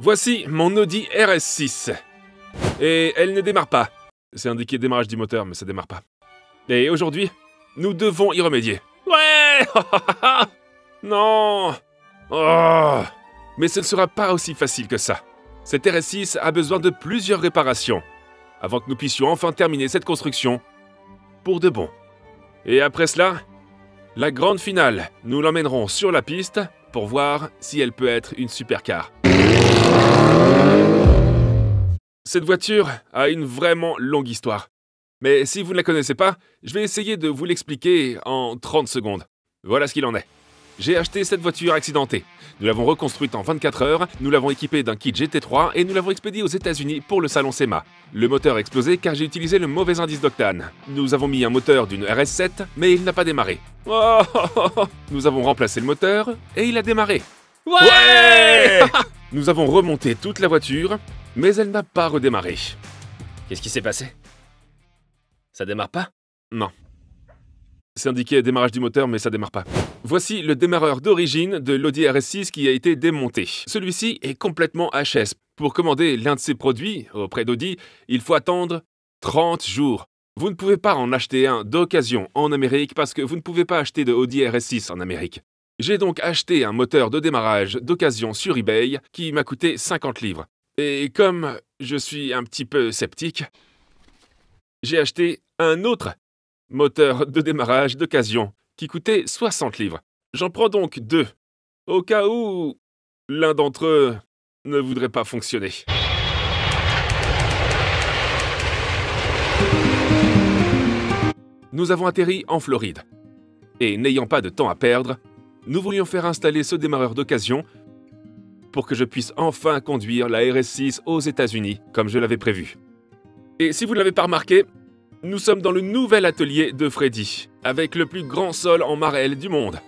Voici mon Audi RS6. Et elle ne démarre pas. C'est indiqué démarrage du moteur, mais ça démarre pas. Et aujourd'hui, nous devons y remédier. Ouais. Non. Oh. Mais ce ne sera pas aussi facile que ça. Cette RS6 a besoin de plusieurs réparations avant que nous puissions enfin terminer cette construction pour de bon. Et après cela, la grande finale, nous l'emmènerons sur la piste pour voir si elle peut être une supercar. Cette voiture a une vraiment longue histoire. Mais si vous ne la connaissez pas, je vais essayer de vous l'expliquer en 30 secondes. Voilà ce qu'il en est. J'ai acheté cette voiture accidentée. Nous l'avons reconstruite en 24 heures, nous l'avons équipée d'un kit GT3 et nous l'avons expédiée aux États-Unis pour le salon SEMA. Le moteur a explosé car j'ai utilisé le mauvais indice d'octane. Nous avons mis un moteur d'une RS7, mais il n'a pas démarré. Oh. Nous avons remplacé le moteur et il a démarré. Ouais. Nous avons remonté toute la voiture, mais elle n'a pas redémarré. Qu'est-ce qui s'est passé? Ça démarre pas? Non. C'est indiqué démarrage du moteur, mais ça démarre pas. Voici le démarreur d'origine de l'Audi RS6 qui a été démonté. Celui-ci est complètement HS. Pour commander l'un de ces produits auprès d'Audi, il faut attendre 30 jours. Vous ne pouvez pas en acheter un d'occasion en Amérique parce que vous ne pouvez pas acheter de Audi RS6 en Amérique. J'ai donc acheté un moteur de démarrage d'occasion sur eBay qui m'a coûté 50 livres. Et comme je suis un petit peu sceptique, j'ai acheté un autre moteur de démarrage d'occasion qui coûtait 60 livres. J'en prends donc deux, au cas où l'un d'entre eux ne voudrait pas fonctionner. Nous avons atterri en Floride. Et n'ayant pas de temps à perdre, nous voulions faire installer ce démarreur d'occasion pour que je puisse enfin conduire la RS6 aux États-Unis, comme je l'avais prévu. Et si vous ne l'avez pas remarqué, nous sommes dans le nouvel atelier de Freddy, avec le plus grand sol en marelle du monde.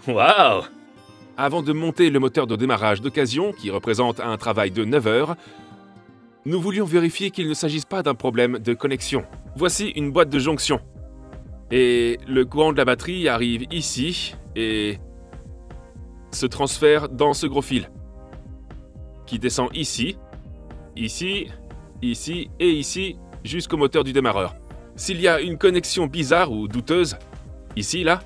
Waouh! Avant de monter le moteur de démarrage d'occasion, qui représente un travail de 9 heures, nous voulions vérifier qu'il ne s'agisse pas d'un problème de connexion. Voici une boîte de jonction. Et le courant de la batterie arrive ici et se transfère dans ce gros fil, qui descend ici, ici, ici et ici, jusqu'au moteur du démarreur. S'il y a une connexion bizarre ou douteuse, ici, là,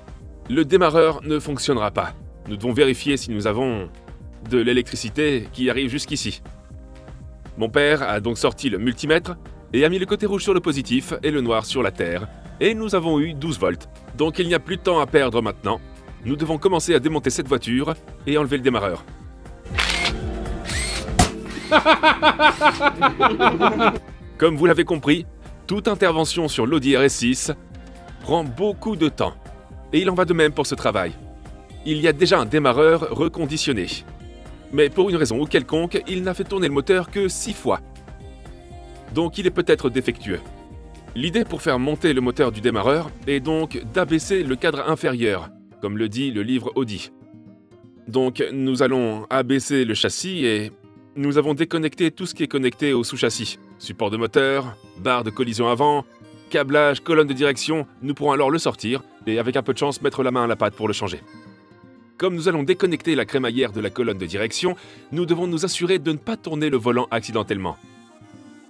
le démarreur ne fonctionnera pas. Nous devons vérifier si nous avons de l'électricité qui arrive jusqu'ici. Mon père a donc sorti le multimètre et a mis le côté rouge sur le positif et le noir sur la terre. Et nous avons eu 12 volts. Donc il n'y a plus de temps à perdre maintenant. Nous devons commencer à démonter cette voiture et enlever le démarreur. Comme vous l'avez compris, toute intervention sur l'Audi RS6 prend beaucoup de temps. Et il en va de même pour ce travail. Il y a déjà un démarreur reconditionné. Mais pour une raison ou quelconque, il n'a fait tourner le moteur que 6 fois. Donc il est peut-être défectueux. L'idée pour faire monter le moteur du démarreur est donc d'abaisser le cadre inférieur, comme le dit le livre Audi. Donc nous allons abaisser le châssis et nous avons déconnecté tout ce qui est connecté au sous-châssis. Support de moteur, barre de collision avant, câblage, colonne de direction, nous pourrons alors le sortir et avec un peu de chance mettre la main à la pâte pour le changer. Comme nous allons déconnecter la crémaillère de la colonne de direction, nous devons nous assurer de ne pas tourner le volant accidentellement.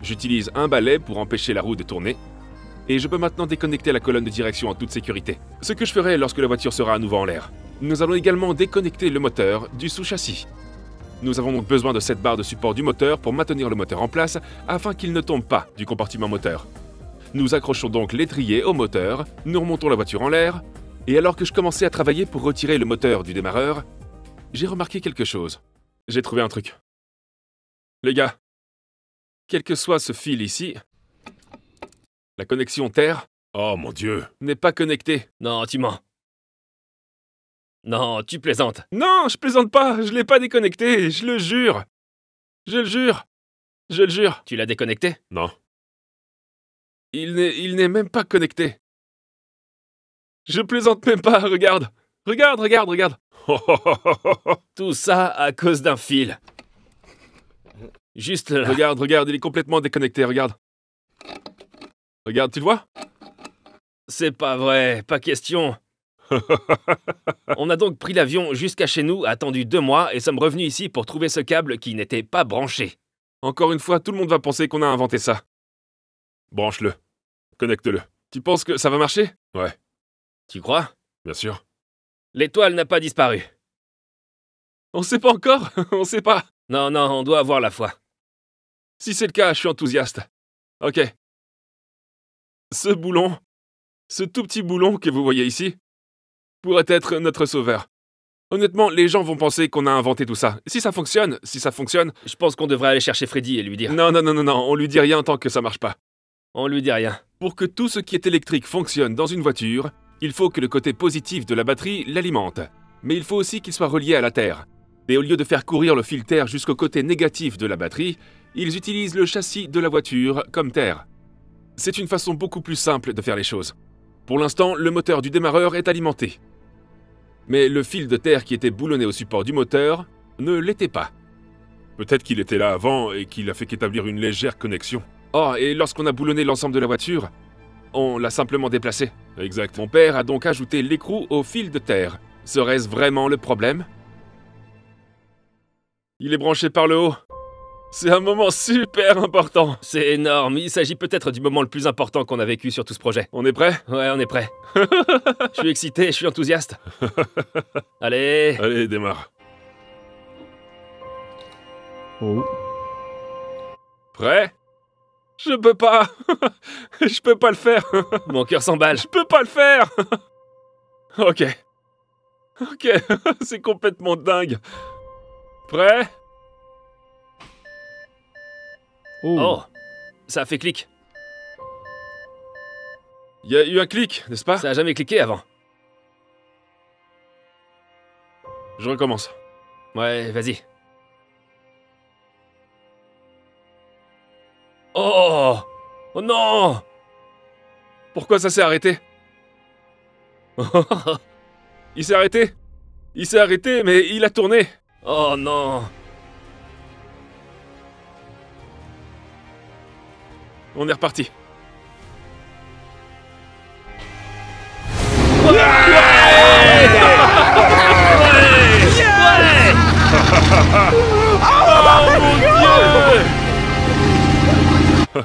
J'utilise un balai pour empêcher la roue de tourner et je peux maintenant déconnecter la colonne de direction en toute sécurité. Ce que je ferai lorsque la voiture sera à nouveau en l'air. Nous allons également déconnecter le moteur du sous-châssis. Nous avons donc besoin de cette barre de support du moteur pour maintenir le moteur en place afin qu'il ne tombe pas du compartiment moteur. Nous accrochons donc l'étrier au moteur, nous remontons la voiture en l'air et alors que je commençais à travailler pour retirer le moteur du démarreur, j'ai remarqué quelque chose. J'ai trouvé un truc. Les gars, quel que soit ce fil ici, la connexion terre, oh mon Dieu, n'est pas connectée. Non, tu mens. Non, tu plaisantes. Non, je plaisante pas, je l'ai pas déconnecté, je le jure. Je le jure. Je le jure. Tu l'as déconnecté? Non. Il n'est même pas connecté. Je plaisante même pas, regarde. Regarde, regarde, regarde. Tout ça à cause d'un fil. Juste là. Regarde, regarde, il est complètement déconnecté, regarde. Regarde, tu le vois? C'est pas vrai, pas question. On a donc pris l'avion jusqu'à chez nous, attendu 2 mois, et sommes revenus ici pour trouver ce câble qui n'était pas branché. Encore une fois, tout le monde va penser qu'on a inventé ça. Branche-le. Connecte-le. Tu penses que ça va marcher? Ouais, Tu crois? bien sûr. L'étoile n'a pas disparu. On sait pas encore. On sait pas. Non, non, on doit avoir la foi. Si c'est le cas, je suis enthousiaste. Ok. Ce boulon, ce tout petit boulon que vous voyez ici, pourrait être notre sauveur. Honnêtement, les gens vont penser qu'on a inventé tout ça. Si ça fonctionne, Je pense qu'on devrait aller chercher Freddy et lui dire. non, on lui dit rien tant que ça marche pas. On lui dit rien. Pour que tout ce qui est électrique fonctionne dans une voiture, il faut que le côté positif de la batterie l'alimente. Mais il faut aussi qu'il soit relié à la Terre. Et au lieu de faire courir le fil Terre jusqu'au côté négatif de la batterie, ils utilisent le châssis de la voiture comme Terre. C'est une façon beaucoup plus simple de faire les choses. Pour l'instant, le moteur du démarreur est alimenté. Mais le fil de terre qui était boulonné au support du moteur ne l'était pas. Peut-être qu'il était là avant et qu'il a fait qu'établir une légère connexion. Oh, et lorsqu'on a boulonné l'ensemble de la voiture, on l'a simplement déplacé. Exact. Mon père a donc ajouté l'écrou au fil de terre. Serait-ce vraiment le problème? Il est branché par le haut. C'est un moment super important. C'est énorme, il s'agit peut-être du moment le plus important qu'on a vécu sur tout ce projet. On est prêt? Ouais, on est prêt. Je suis excité, je suis enthousiaste. Allez. Allez, démarre. Oh. Prêt? Je peux pas. Je peux pas le faire. Mon cœur s'emballe. Je peux pas le faire. Ok. Ok, c'est complètement dingue. Prêt? Oh, ça a fait clic. Il y a eu un clic, n'est-ce pas? Ça a jamais cliqué avant. Je recommence. Ouais, vas-y. Oh! Oh non! Pourquoi ça s'est arrêté? Il s'est arrêté? Il s'est arrêté, mais il a tourné. Oh non! On est reparti.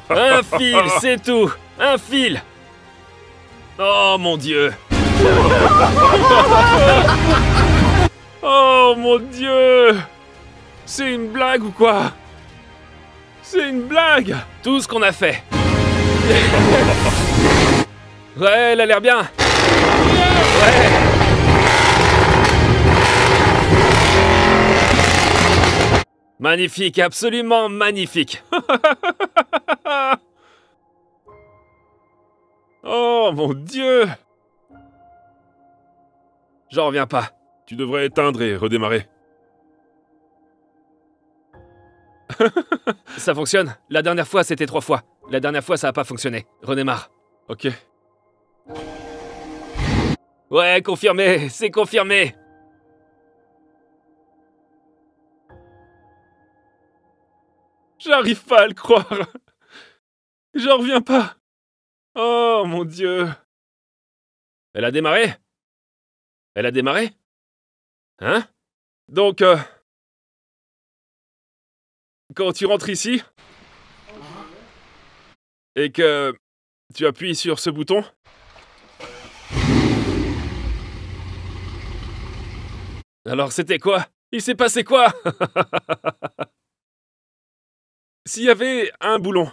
Un fil, c'est tout! Un fil! Oh mon Dieu! Oh mon Dieu! C'est une blague ou quoi? C'est une blague! Tout ce qu'on a fait! Ouais, elle a l'air bien! Ouais! Magnifique, absolument magnifique! Oh mon Dieu! J'en reviens pas. Tu devrais éteindre et redémarrer. Ça fonctionne. La dernière fois, c'était 3 fois. La dernière fois, ça a pas fonctionné. Redémarre. Ok. Ouais, confirmé, c'est confirmé. J'arrive pas à le croire. J'en reviens pas. Oh mon Dieu. Elle a démarré? Elle a démarré? Hein? Donc, quand tu rentres ici et que tu appuies sur ce bouton, Alors c'était quoi? Il s'est passé quoi? s'il y avait un boulon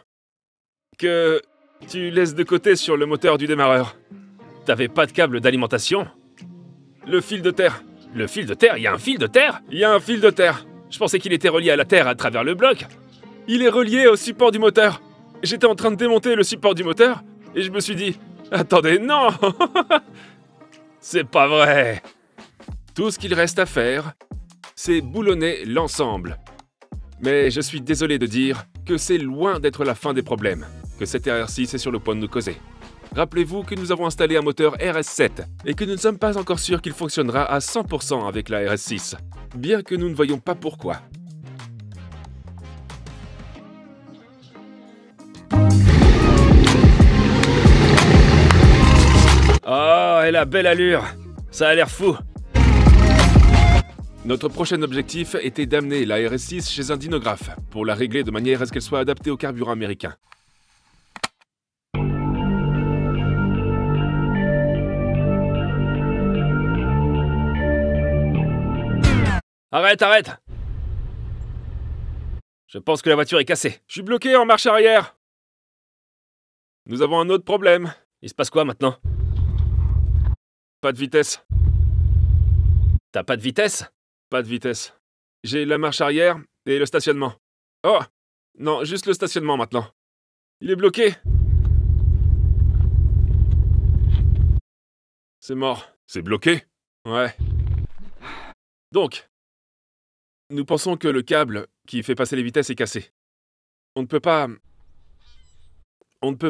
que tu laisses de côté sur le moteur du démarreur, T'avais pas de câble d'alimentation? le fil de terre. Le fil de terre? Il y a un fil de terre? Il y a un fil de terre. Je pensais qu'il était relié à la terre à travers le bloc. Il est relié au support du moteur. J'étais en train de démonter le support du moteur et je me suis dit, attendez, non. C'est pas vrai. Tout ce qu'il reste à faire, c'est boulonner l'ensemble. Mais je suis désolé de dire que c'est loin d'être la fin des problèmes, que cet RR6 est sur le point de nous causer. Rappelez-vous que nous avons installé un moteur RS7 et que nous ne sommes pas encore sûrs qu'il fonctionnera à 100% avec la RS6, bien que nous ne voyons pas pourquoi. Oh, elle a belle allure. Ça a l'air fou. Notre prochain objectif était d'amener la RS6 chez un dinographe, pour la régler de manière à ce qu'elle soit adaptée au carburant américain. Arrête, arrête! Je pense que la voiture est cassée. Je suis bloqué en marche arrière. Nous avons un autre problème. Il se passe quoi maintenant? Pas de vitesse. T'as pas de vitesse? Pas de vitesse. J'ai la marche arrière et le stationnement. Oh! Non, juste le stationnement maintenant. Il est bloqué. C'est mort. C'est bloqué? Ouais. Donc, nous pensons que le câble qui fait passer les vitesses est cassé. On ne peut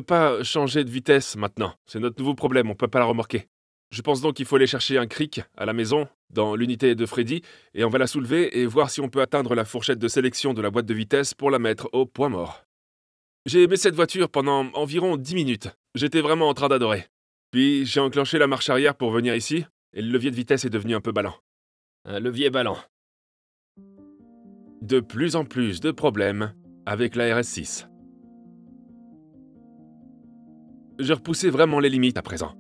pas changer de vitesse maintenant. C'est notre nouveau problème, on ne peut pas la remorquer. Je pense donc qu'il faut aller chercher un cric à la maison, dans l'unité de Freddy, et on va la soulever et voir si on peut atteindre la fourchette de sélection de la boîte de vitesse pour la mettre au point mort. J'ai aimé cette voiture pendant environ 10 minutes. J'étais vraiment en train d'adorer. Puis j'ai enclenché la marche arrière pour venir ici, et le levier de vitesse est devenu un peu ballant. Un levier ballant. De plus en plus de problèmes avec la RS6. Je repoussais vraiment les limites à présent.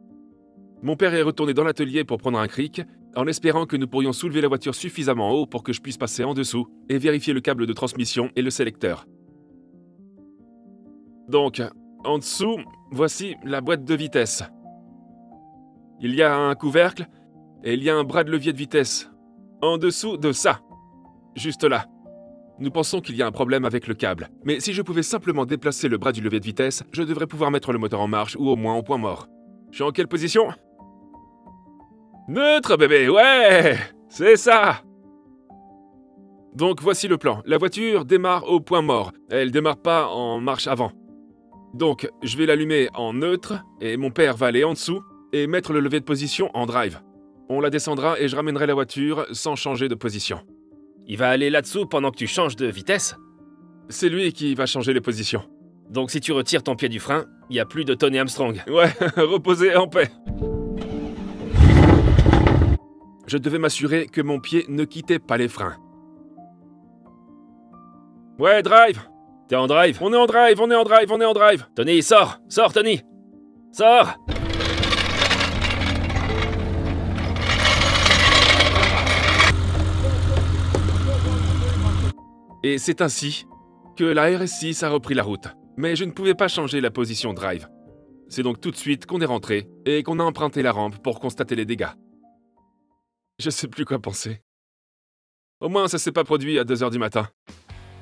Mon père est retourné dans l'atelier pour prendre un cric, en espérant que nous pourrions soulever la voiture suffisamment haut pour que je puisse passer en dessous et vérifier le câble de transmission et le sélecteur. Donc, en dessous, voici la boîte de vitesse. Il y a un couvercle et il y a un bras de levier de vitesse. En dessous de ça. Juste là. Nous pensons qu'il y a un problème avec le câble, mais si je pouvais simplement déplacer le bras du levier de vitesse, je devrais pouvoir mettre le moteur en marche ou au moins au point mort. Je suis en quelle position? Neutre, bébé, ouais! C'est ça! Donc voici le plan. La voiture démarre au point mort. Elle démarre pas en marche avant. Donc je vais l'allumer en neutre et mon père va aller en dessous et mettre le levier de position en drive. On la descendra et je ramènerai la voiture sans changer de position. Il va aller là-dessous pendant que tu changes de vitesse? C'est lui qui va changer les positions. Donc si tu retires ton pied du frein, il n'y a plus de Tony Armstrong. Ouais, reposez en paix. Je devais m'assurer que mon pied ne quittait pas les freins. Ouais, drive! T'es en drive? On est en drive, on est en drive, on est en drive! Tony, sors! Sors, Tony! Sors! Et c'est ainsi que la RS6 a repris la route. Mais je ne pouvais pas changer la position drive. C'est donc tout de suite qu'on est rentré et qu'on a emprunté la rampe pour constater les dégâts. Je sais plus quoi penser. Au moins, ça s'est pas produit à 2h du matin.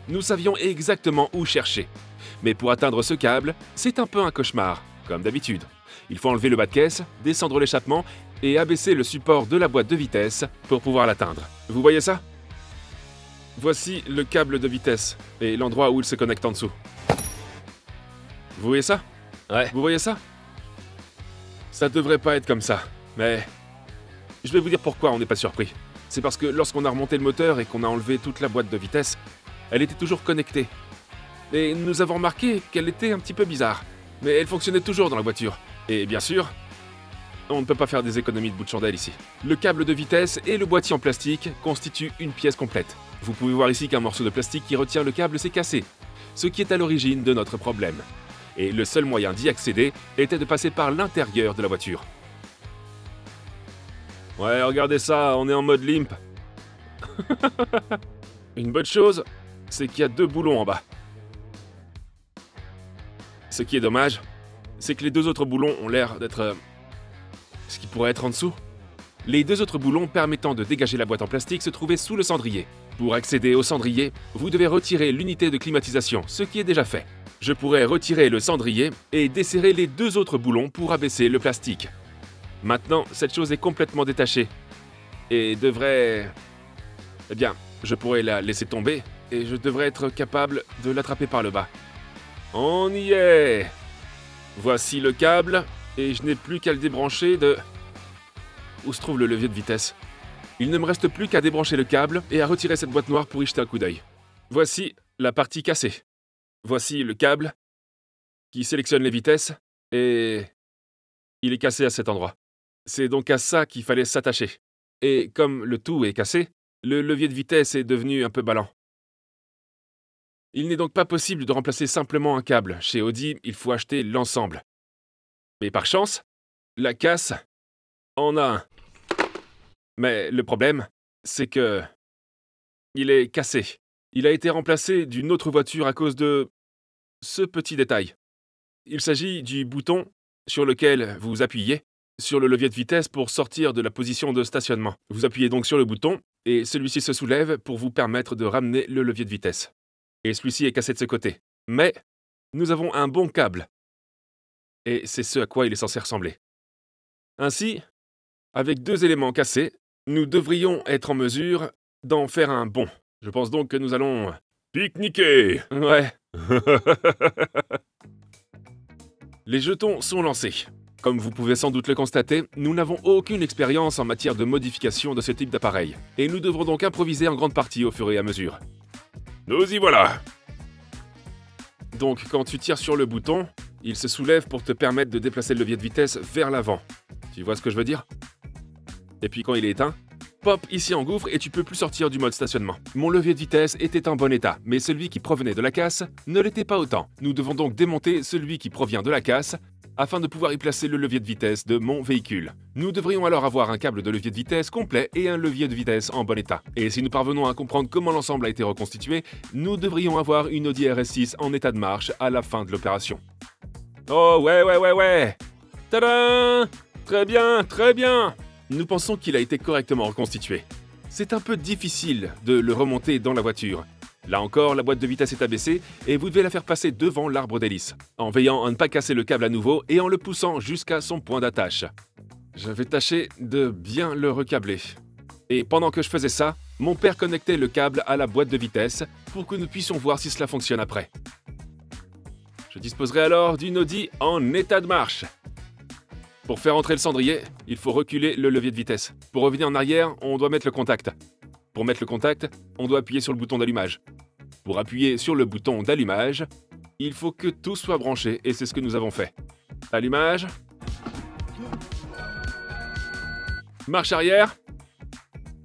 Nous savions exactement où chercher. Mais pour atteindre ce câble, c'est un peu un cauchemar, comme d'habitude. Il faut enlever le bas de caisse, descendre l'échappement et abaisser le support de la boîte de vitesse pour pouvoir l'atteindre. Vous voyez ça? Voici le câble de vitesse et l'endroit où il se connecte en dessous. Vous voyez ça? Ouais. Vous voyez ça? Ça devrait pas être comme ça, mais... Je vais vous dire pourquoi on n'est pas surpris. C'est parce que lorsqu'on a remonté le moteur et qu'on a enlevé toute la boîte de vitesse, elle était toujours connectée. Et nous avons remarqué qu'elle était un petit peu bizarre. Mais elle fonctionnait toujours dans la voiture. Et bien sûr, on ne peut pas faire des économies de bout de chandelle ici. Le câble de vitesse et le boîtier en plastique constituent une pièce complète. Vous pouvez voir ici qu'un morceau de plastique qui retient le câble s'est cassé, ce qui est à l'origine de notre problème. Et le seul moyen d'y accéder était de passer par l'intérieur de la voiture. Ouais, regardez ça, on est en mode limp. Une bonne chose, c'est qu'il y a 2 boulons en bas. Ce qui est dommage, c'est que les 2 autres boulons ont l'air d'être... ce qui pourrait être en dessous. Les 2 autres boulons permettant de dégager la boîte en plastique se trouvaient sous le cendrier. Pour accéder au cendrier, vous devez retirer l'unité de climatisation, ce qui est déjà fait. Je pourrais retirer le cendrier et desserrer les 2 autres boulons pour abaisser le plastique. Maintenant, cette chose est complètement détachée et devrait... Eh bien, je pourrais la laisser tomber et je devrais être capable de l'attraper par le bas. On y est! Voici le câble et je n'ai plus qu'à le débrancher de... Où se trouve le levier de vitesse? Il ne me reste plus qu'à débrancher le câble et à retirer cette boîte noire pour y jeter un coup d'œil. Voici la partie cassée. Voici le câble qui sélectionne les vitesses et... il est cassé à cet endroit. C'est donc à ça qu'il fallait s'attacher. Et comme le tout est cassé, le levier de vitesse est devenu un peu ballant. Il n'est donc pas possible de remplacer simplement un câble. Chez Audi, il faut acheter l'ensemble. Mais par chance, la casse en a un. Mais le problème, c'est que il est cassé. Il a été remplacé d'une autre voiture à cause de ce petit détail. Il s'agit du bouton sur lequel vous appuyez sur le levier de vitesse pour sortir de la position de stationnement. Vous appuyez donc sur le bouton et celui-ci se soulève pour vous permettre de ramener le levier de vitesse. Et celui-ci est cassé de ce côté. Mais nous avons un bon câble. Et c'est ce à quoi il est censé ressembler. Ainsi, avec 2 éléments cassés, nous devrions être en mesure d'en faire un bon. Je pense donc que nous allons pique-niquer. Ouais. Les jetons sont lancés. Comme vous pouvez sans doute le constater, nous n'avons aucune expérience en matière de modification de ce type d'appareil, et nous devrons donc improviser en grande partie au fur et à mesure. Nous y voilà! Donc quand tu tires sur le bouton, il se soulève pour te permettre de déplacer le levier de vitesse vers l'avant. Tu vois ce que je veux dire? Et puis quand il est éteint, pop, ici engouffre et tu peux plus sortir du mode stationnement. Mon levier de vitesse était en bon état, mais celui qui provenait de la casse ne l'était pas autant. Nous devons donc démonter celui qui provient de la casse afin de pouvoir y placer le levier de vitesse de mon véhicule. Nous devrions alors avoir un câble de levier de vitesse complet et un levier de vitesse en bon état. Et si nous parvenons à comprendre comment l'ensemble a été reconstitué, nous devrions avoir une Audi RS6 en état de marche à la fin de l'opération. Oh ouais! Tadam! Très bien, très bien! Nous pensons qu'il a été correctement reconstitué. C'est un peu difficile de le remonter dans la voiture. Là encore, la boîte de vitesse est abaissée et vous devez la faire passer devant l'arbre d'hélice, en veillant à ne pas casser le câble à nouveau et en le poussant jusqu'à son point d'attache. Je vais tâcher de bien le recabler. Et pendant que je faisais ça, mon père connectait le câble à la boîte de vitesse pour que nous puissions voir si cela fonctionne après. Je disposerai alors d'une Audi en état de marche. Pour faire entrer le cendrier, il faut reculer le levier de vitesse. Pour revenir en arrière, on doit mettre le contact. Pour mettre le contact, on doit appuyer sur le bouton d'allumage. Pour appuyer sur le bouton d'allumage, il faut que tout soit branché et c'est ce que nous avons fait. Allumage. Marche arrière.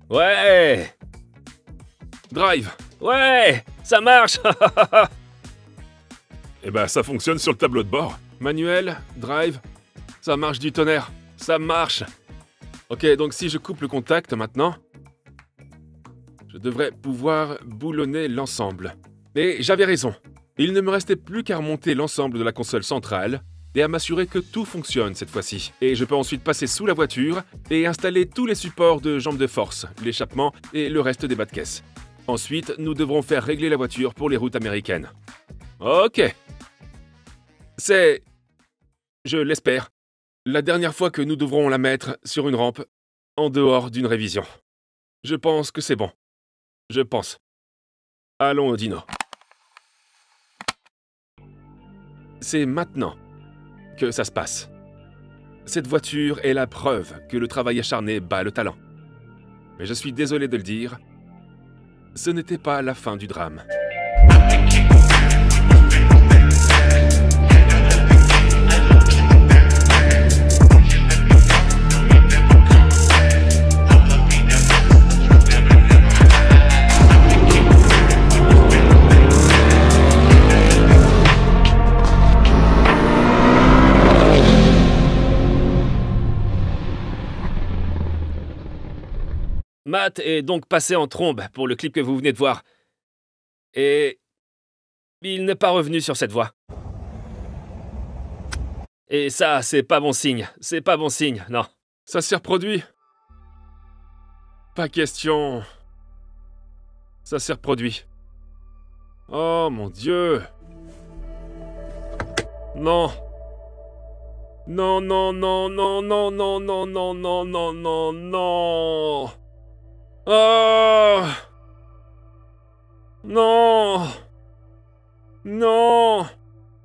Ouais! Drive. Ouais! Ça marche! Eh ben, ça fonctionne sur le tableau de bord. Manuel, drive. Ça marche du tonnerre. Ça marche. Ok, donc si je coupe le contact maintenant, je devrais pouvoir boulonner l'ensemble. Et j'avais raison. Il ne me restait plus qu'à remonter l'ensemble de la console centrale et à m'assurer que tout fonctionne cette fois-ci. Et je peux ensuite passer sous la voiture et installer tous les supports de jambes de force, l'échappement et le reste des bas de caisse. Ensuite, nous devrons faire régler la voiture pour les routes américaines. Ok. C'est, je l'espère, la dernière fois que nous devrons la mettre sur une rampe en dehors d'une révision. Je pense que c'est bon. Je pense. Allons au dino. C'est maintenant que ça se passe. Cette voiture est la preuve que le travail acharné bat le talent. Mais je suis désolé de le dire, ce n'était pas la fin du drame. Matt est donc passé en trombe pour le clip que vous venez de voir. Et il n'est pas revenu sur cette voie. Et ça, c'est pas bon signe. C'est pas bon signe, non. Ça s'est reproduit. Pas question. Ça s'est reproduit. Oh mon Dieu. Non. Non, non, non, non, non, non, non, non, non, non, non, non. Oh. Non. Non.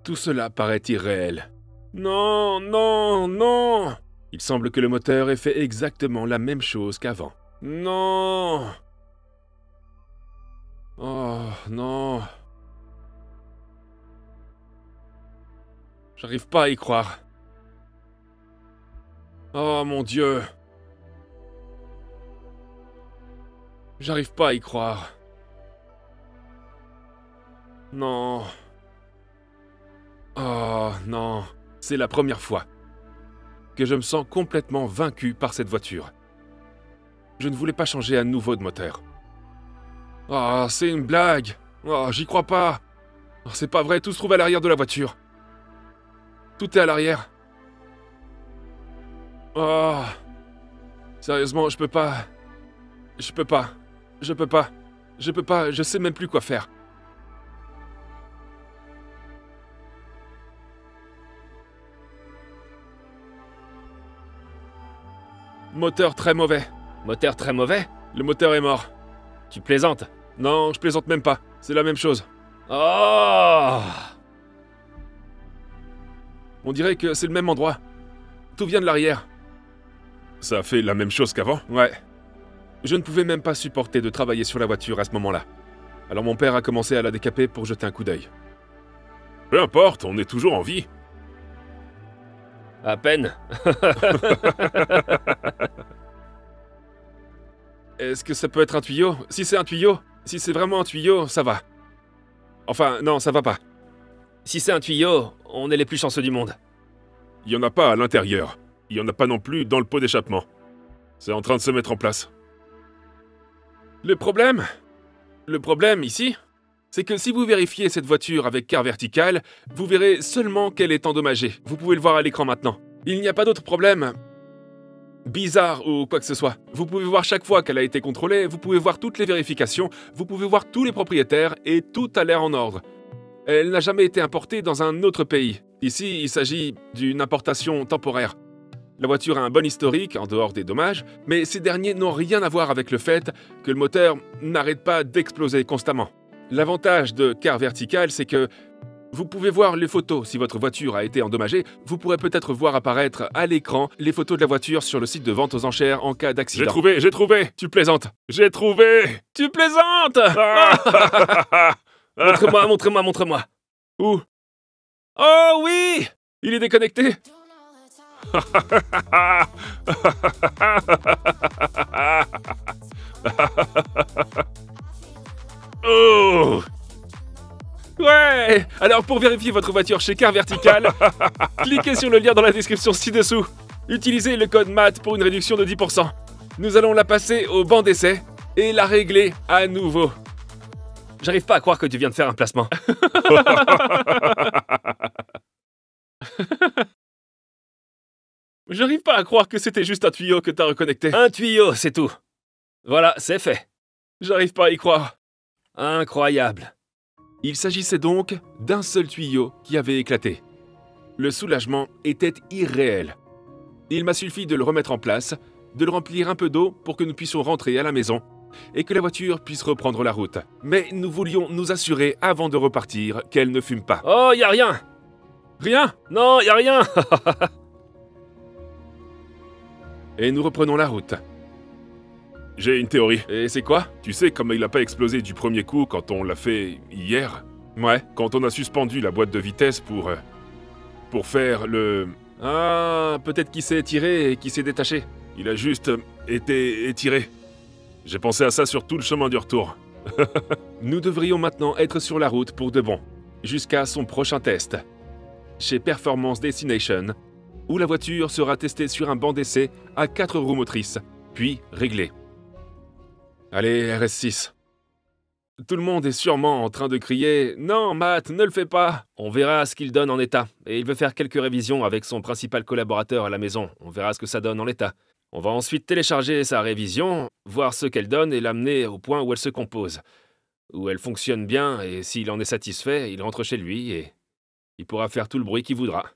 Tout cela paraît irréel. Non, non, non. Il semble que le moteur ait fait exactement la même chose qu'avant. Non. Oh, non. J'arrive pas à y croire. Oh mon Dieu. J'arrive pas à y croire. Non. Oh non. C'est la première fois que je me sens complètement vaincu par cette voiture. Je ne voulais pas changer à nouveau de moteur. Oh, c'est une blague. Oh, j'y crois pas. Oh, c'est pas vrai, tout se trouve à l'arrière de la voiture. Tout est à l'arrière. Oh. Sérieusement, je peux pas. Je sais même plus quoi faire. Moteur très mauvais. Moteur très mauvais? Le moteur est mort. Tu plaisantes? Non, je plaisante même pas. C'est la même chose. Oh! On dirait que c'est le même endroit. Tout vient de l'arrière. Ça a fait la même chose qu'avant? Ouais. Je ne pouvais même pas supporter de travailler sur la voiture à ce moment-là. Alors mon père a commencé à la décaper pour jeter un coup d'œil. Peu importe, on est toujours en vie. À peine. Est-ce que ça peut être un tuyau? Si c'est un tuyau, si c'est vraiment un tuyau, ça va. Enfin, non, ça va pas. Si c'est un tuyau, on est les plus chanceux du monde. Il y en a pas à l'intérieur. Il y en a pas non plus dans le pot d'échappement. C'est en train de se mettre en place. Le problème ici, c'est que si vous vérifiez cette voiture avec quart vertical, vous verrez seulement qu'elle est endommagée. Vous pouvez le voir à l'écran maintenant. Il n'y a pas d'autre problème bizarre ou quoi que ce soit. Vous pouvez voir chaque fois qu'elle a été contrôlée, vous pouvez voir toutes les vérifications, vous pouvez voir tous les propriétaires et tout a l'air en ordre. Elle n'a jamais été importée dans un autre pays. Ici, il s'agit d'une importation temporaire. La voiture a un bon historique, en dehors des dommages, mais ces derniers n'ont rien à voir avec le fait que le moteur n'arrête pas d'exploser constamment. L'avantage de quart vertical, c'est que vous pouvez voir les photos. Si votre voiture a été endommagée, vous pourrez peut-être voir apparaître à l'écran les photos de la voiture sur le site de vente aux enchères en cas d'accident. J'ai trouvé, tu plaisantes. J'ai trouvé. Tu plaisantes! Montre-moi. Où? Oh oui! Il est déconnecté. Oh! Ouais! Alors pour vérifier votre voiture chez Car Vertical, cliquez sur le lien dans la description ci-dessous. Utilisez le code MAT pour une réduction de 10%. Nous allons la passer au banc d'essai et la régler à nouveau. J'arrive pas à croire que tu viens de faire un placement. J'arrive pas à croire que c'était juste un tuyau que t'as reconnecté. Un tuyau, c'est tout. Voilà, c'est fait. J'arrive pas à y croire. Incroyable. Il s'agissait donc d'un seul tuyau qui avait éclaté. Le soulagement était irréel. Il m'a suffi de le remettre en place, de le remplir un peu d'eau pour que nous puissions rentrer à la maison et que la voiture puisse reprendre la route. Mais nous voulions nous assurer avant de repartir qu'elle ne fume pas. Oh, y a rien! Rien? Non, y a rien! Et nous reprenons la route. J'ai une théorie. Et c'est quoi? Tu sais comme il n'a pas explosé du premier coup quand on l'a fait hier? Ouais. Quand on a suspendu la boîte de vitesse pour faire le... Ah, peut-être qu'il s'est étiré et qu'il s'est détaché. Il a juste été étiré. J'ai pensé à ça sur tout le chemin du retour. Nous devrions maintenant être sur la route pour de bon, jusqu'à son prochain test, chez Performance Destination, où la voiture sera testée sur un banc d'essai à 4 roues motrices, puis réglée. Allez, RS6. Tout le monde est sûrement en train de crier « Non, Matt, ne le fais pas !» On verra ce qu'il donne en état, et il veut faire quelques révisions avec son principal collaborateur à la maison. On verra ce que ça donne en l'état. On va ensuite télécharger sa révision, voir ce qu'elle donne et l'amener au point où elle se compose. Où elle fonctionne bien, et s'il en est satisfait, il rentre chez lui et il pourra faire tout le bruit qu'il voudra.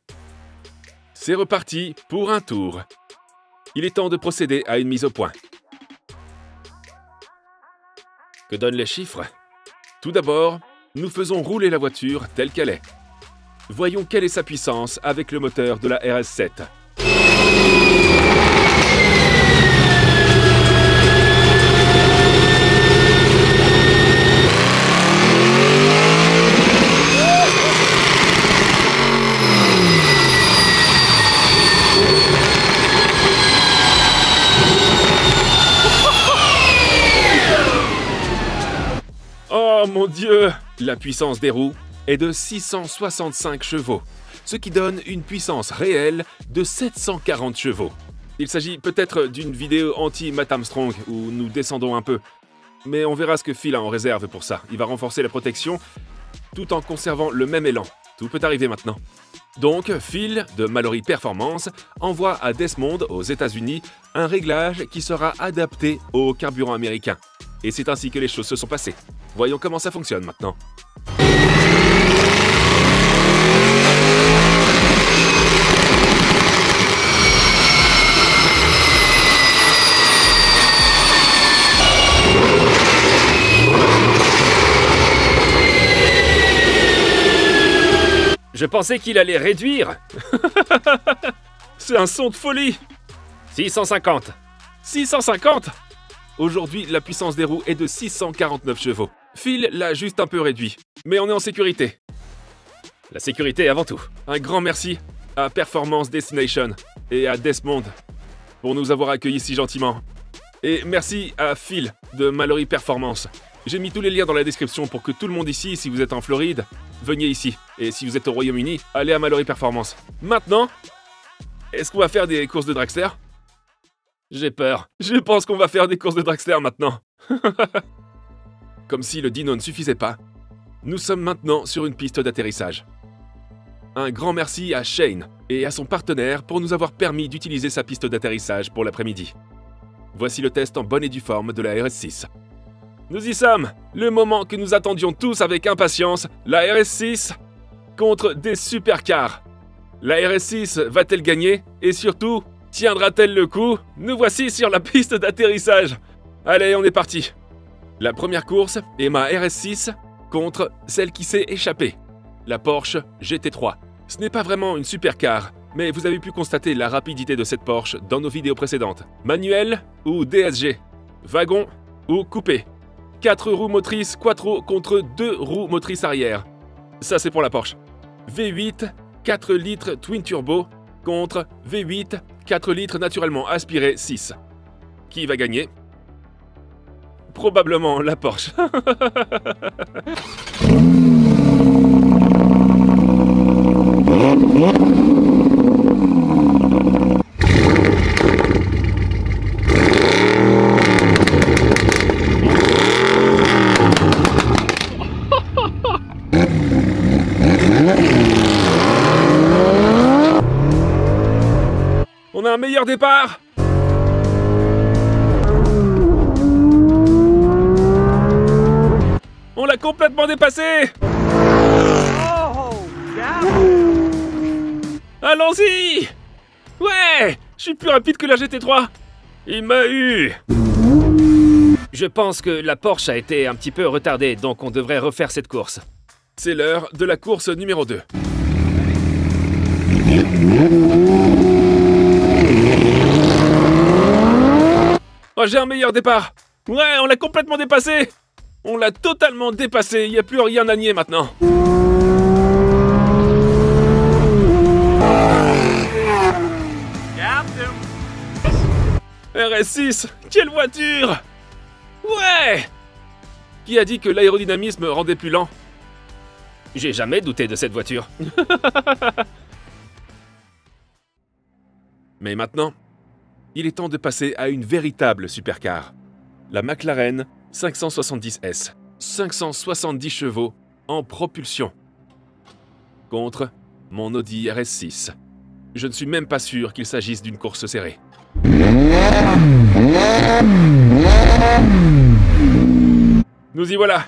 C'est reparti pour un tour. Il est temps de procéder à une mise au point. Que donnent les chiffres? Tout d'abord, nous faisons rouler la voiture telle qu'elle est. Voyons quelle est sa puissance avec le moteur de la RS7. Oh mon Dieu! La puissance des roues est de 665 chevaux, ce qui donne une puissance réelle de 740 chevaux. Il s'agit peut-être d'une vidéo anti-Matt Armstrong où nous descendons un peu. Mais on verra ce que Phil a en réserve pour ça. Il va renforcer la protection tout en conservant le même élan. Tout peut arriver maintenant. Donc, Phil, de Mallory Performance, envoie à Desmond, aux États-Unis, un réglage qui sera adapté au carburant américain. Et c'est ainsi que les choses se sont passées. Voyons comment ça fonctionne maintenant. Je pensais qu'il allait réduire. C'est un son de folie. 650. 650. Aujourd'hui, la puissance des roues est de 649 chevaux. Phil l'a juste un peu réduit, mais on est en sécurité. La sécurité avant tout. Un grand merci à Performance Destination et à Desmond pour nous avoir accueillis si gentiment. Et merci à Phil de Mallory Performance. J'ai mis tous les liens dans la description pour que tout le monde ici, si vous êtes en Floride, veniez ici. Et si vous êtes au Royaume-Uni, allez à Mallory Performance. Maintenant, est-ce qu'on va faire des courses de dragster? J'ai peur. Je pense qu'on va faire des courses de dragster maintenant. Comme si le dino ne suffisait pas, nous sommes maintenant sur une piste d'atterrissage. Un grand merci à Shane et à son partenaire pour nous avoir permis d'utiliser sa piste d'atterrissage pour l'après-midi. Voici le test en bonne et due forme de la RS6. Nous y sommes! Le moment que nous attendions tous avec impatience, la RS6 contre des supercars. La RS6 va-t-elle gagner? Et surtout, tiendra-t-elle le coup? Nous voici sur la piste d'atterrissage. Allez, on est parti. La première course est ma RS6 contre celle qui s'est échappée, la Porsche GT3. Ce n'est pas vraiment une supercar, mais vous avez pu constater la rapidité de cette Porsche dans nos vidéos précédentes. Manuel ou DSG? Wagon ou coupé? 4 roues motrices quattro contre 2 roues motrices arrière. Ça, c'est pour la Porsche. V8, 4 litres twin turbo contre V8, 4 litres naturellement aspiré 6. Qui va gagner? Probablement la Porsche. On a un meilleur départ! On l'a complètement dépassé! Allons-y! Ouais! Je suis plus rapide que la GT3! Il m'a eu! Je pense que la Porsche a été un petit peu retardée, donc on devrait refaire cette course. C'est l'heure de la course numéro 2. Oh, j'ai un meilleur départ! Ouais, on l'a complètement dépassé! On l'a totalement dépassé, il n'y a plus rien à nier maintenant. RS6, quelle voiture! Ouais! Qui a dit que l'aérodynamisme rendait plus lent? J'ai jamais douté de cette voiture. Mais maintenant, il est temps de passer à une véritable supercar. La McLaren 570S. 570 chevaux en propulsion. Contre mon Audi RS6. Je ne suis même pas sûr qu'il s'agisse d'une course serrée. Nous y voilà.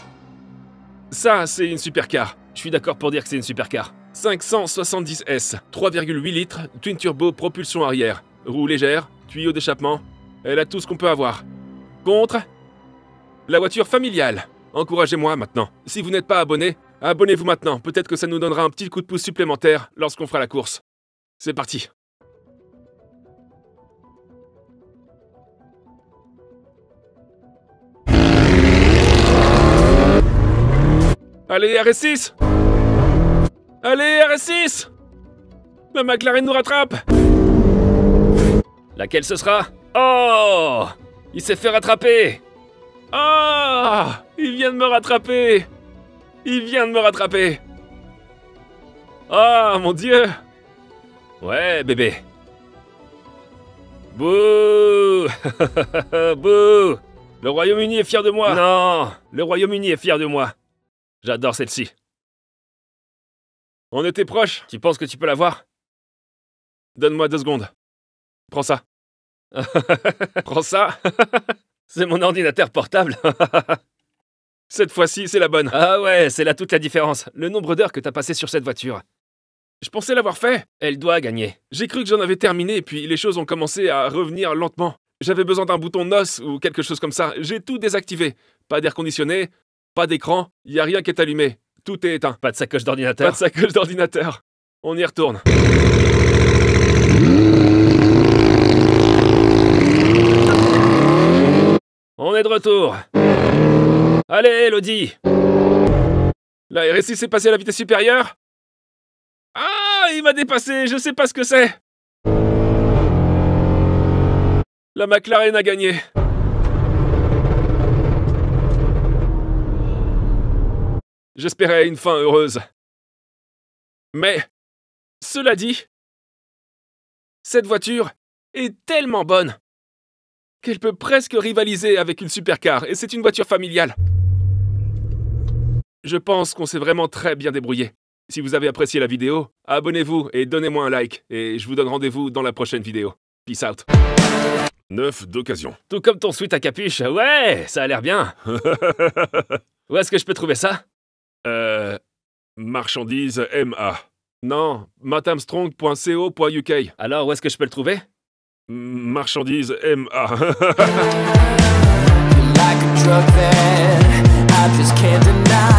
Ça, c'est une supercar. Je suis d'accord pour dire que c'est une supercar. 570S, 3,8 litres, twin turbo, propulsion arrière, roue légère, tuyau d'échappement, elle a tout ce qu'on peut avoir. Contre la voiture familiale. Encouragez-moi maintenant. Si vous n'êtes pas abonné, abonnez-vous maintenant. Peut-être que ça nous donnera un petit coup de pouce supplémentaire lorsqu'on fera la course. C'est parti. Allez, RS6! Allez, RS6! La McLaren nous rattrape! Laquelle ce sera? Oh! Il s'est fait rattraper! Ah! Il vient de me rattraper! Il vient de me rattraper! Ah, mon Dieu! Ouais, bébé. Bouh. Bouh. Le Royaume-Uni est fier de moi. Non, le Royaume-Uni est fier de moi. J'adore celle-ci. On était proches. Tu penses que tu peux l'avoir? Donne-moi 2 secondes. Prends ça. Prends ça. C'est mon ordinateur portable. Cette fois-ci, c'est la bonne. Ah ouais, c'est là toute la différence. Le nombre d'heures que t'as passé sur cette voiture. Je pensais l'avoir fait. Elle doit gagner. J'ai cru que j'en avais terminé, puis les choses ont commencé à revenir lentement. J'avais besoin d'un bouton NOS ou quelque chose comme ça. J'ai tout désactivé. Pas d'air conditionné, pas d'écran, y a rien qui est allumé. Tout est éteint. Pas de sacoche d'ordinateur. Pas de sacoche d'ordinateur. On y retourne. On est de retour. Allez, Elodie. La RS6 est passée à la vitesse supérieure. Ah, il m'a dépassé, je sais pas ce que c'est. La McLaren a gagné. J'espérais une fin heureuse. Mais, cela dit, cette voiture est tellement bonne qu'elle peut presque rivaliser avec une supercar, et c'est une voiture familiale. Je pense qu'on s'est vraiment très bien débrouillé. Si vous avez apprécié la vidéo, abonnez-vous et donnez-moi un like, et je vous donne rendez-vous dans la prochaine vidéo. Peace out. 9 d'occasion. Tout comme ton sweat à capuche. Ouais, ça a l'air bien. Où est-ce que je peux trouver ça? Marchandise MA. Non, mathamstrong.co.uk. Alors, où est-ce que je peux le trouver? Marchandise MA. Like a drug that I just can't deny.